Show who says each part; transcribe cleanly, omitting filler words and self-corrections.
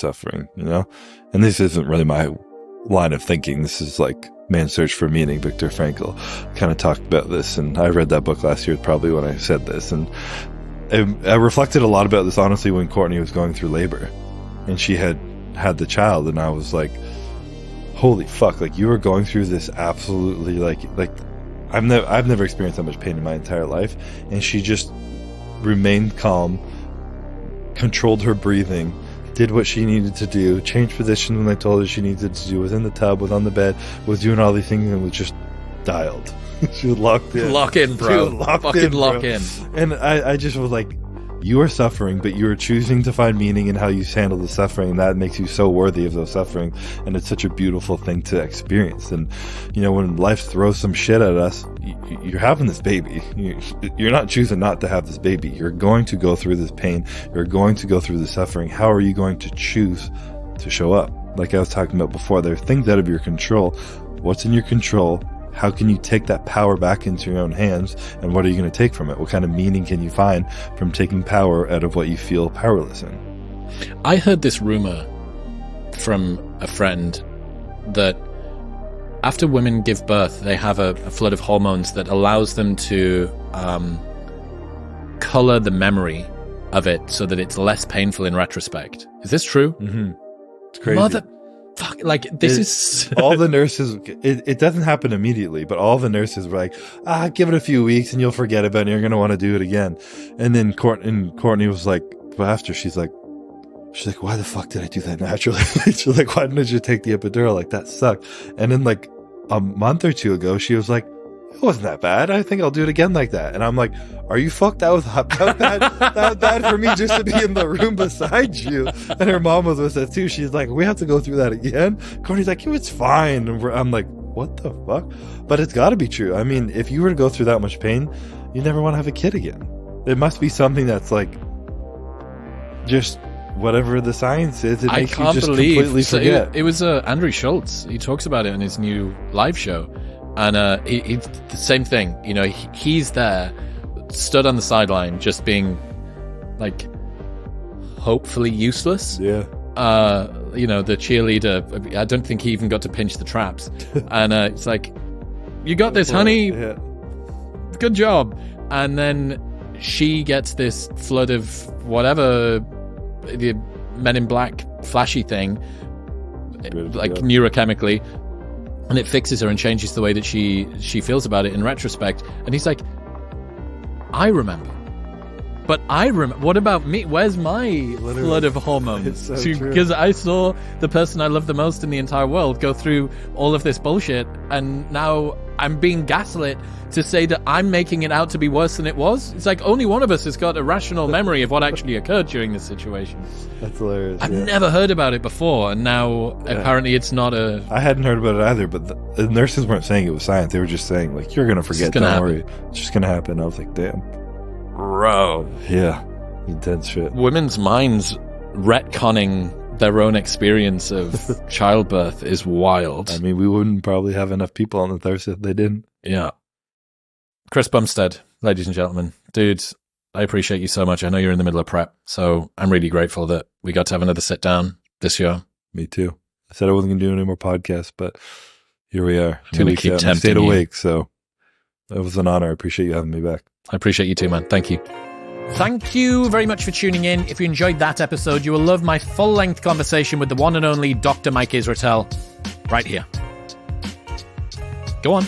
Speaker 1: suffering, you know? And this isn't really my line of thinking. This is like Man's Search for Meaning. Viktor Frankl kind of talked about this, and I read that book last year probably when I said this, and I reflected a lot about this honestly when Courtney was going through labor and she had the child, and I was like, holy fuck, like you were going through this absolutely like I've never experienced that much pain in my entire life, and she just remained calm, controlled her breathing, did what she needed to do, changed position when I told her she needed to do, was in the tub, was on the bed, was doing all these things, and was just dialed. She was locked in.
Speaker 2: Lock in, bro. Lock in.
Speaker 1: And I just was like, you are suffering, but you are choosing to find meaning in how you handle the suffering, and that makes you so worthy of those suffering, and it's such a beautiful thing to experience. And you know, when life throws some shit at us, you're having this baby. You're not choosing not to have this baby. You're going to go through this pain. You're going to go through the suffering. How are you going to choose to show up? Like I was talking about before, there are things out of your control. What's in your control? How can you take that power back into your own hands, and what are you going to take from it? What kind of meaning can you find from taking power out of what you feel powerless in?
Speaker 2: I heard this rumor from a friend that after women give birth, they have a flood of hormones that allows them to color the memory of it so that it's less painful in retrospect. Is this true?
Speaker 1: Mm-hmm. It's crazy.
Speaker 2: Fuck, like this is
Speaker 1: all the nurses. It doesn't happen immediately, but all the nurses were like, give it a few weeks and you'll forget about it. And you're gonna want to do it again. And then Courtney was like, well, after she's like, why the fuck did I do that naturally? She's like, why didn't I just take the epidural? Like that sucked. And then like a month or two ago, she was like, it wasn't that bad. I think I'll do it again like that. And I'm like, are you fucked? That was that bad for me just to be in the room beside you. And her mom was with us too. She's like, we have to go through that again. Courtney's like, it's fine. And I'm like, what the fuck? But it's got to be true. I mean, if you were to go through that much pain, you never want to have a kid again. It must be something that's like just whatever the science is. It makes you just completely forget.
Speaker 2: It was Andrew Schultz. He talks about it in his new live show. And he the same thing, you know, he's there, stood on the sideline, just being like hopefully useless.
Speaker 1: Yeah.
Speaker 2: You know, the cheerleader, I don't think he even got to pinch the traps. And it's like, you got this, honey.
Speaker 1: Yeah.
Speaker 2: Good job. And then she gets this flood of whatever, the Men in Black flashy thing, like neurochemically. And it fixes her and changes the way that she feels about it in retrospect. And he's like, I remember. But what about me? Where's my flood of hormones? Because I saw the person I love the most in the entire world go through all of this bullshit, and now I'm being gaslit to say that I'm making it out to be worse than it was. It's like only one of us has got a rational memory of what actually occurred during this situation.
Speaker 1: That's hilarious.
Speaker 2: I've never heard about it before, and now apparently it's not a...
Speaker 1: I hadn't heard about it either, but the nurses weren't saying it was science. They were just saying, like, you're going to forget, don't worry. It's just going to happen. I was like, damn.
Speaker 2: Bro.
Speaker 1: Yeah. Intense shit.
Speaker 2: Women's minds retconning their own experience of childbirth is wild.
Speaker 1: I mean, we wouldn't probably have enough people on the earth if they didn't.
Speaker 2: Yeah. Chris Bumstead, ladies and gentlemen. Dude, I appreciate you so much. I know you're in the middle of prep, so I'm really grateful that we got to have another sit down this year.
Speaker 1: Me too. I said I wasn't going to do any more podcasts, but here we are.
Speaker 2: Going to keep tempting you. I
Speaker 1: stayed awake, so it was an honor. I appreciate you having me back.
Speaker 2: I appreciate you too, man. Thank you. Thank you very much for tuning in. If you enjoyed that episode, you will love my full-length conversation with the one and only Dr. Mike Israetel right here. Go on.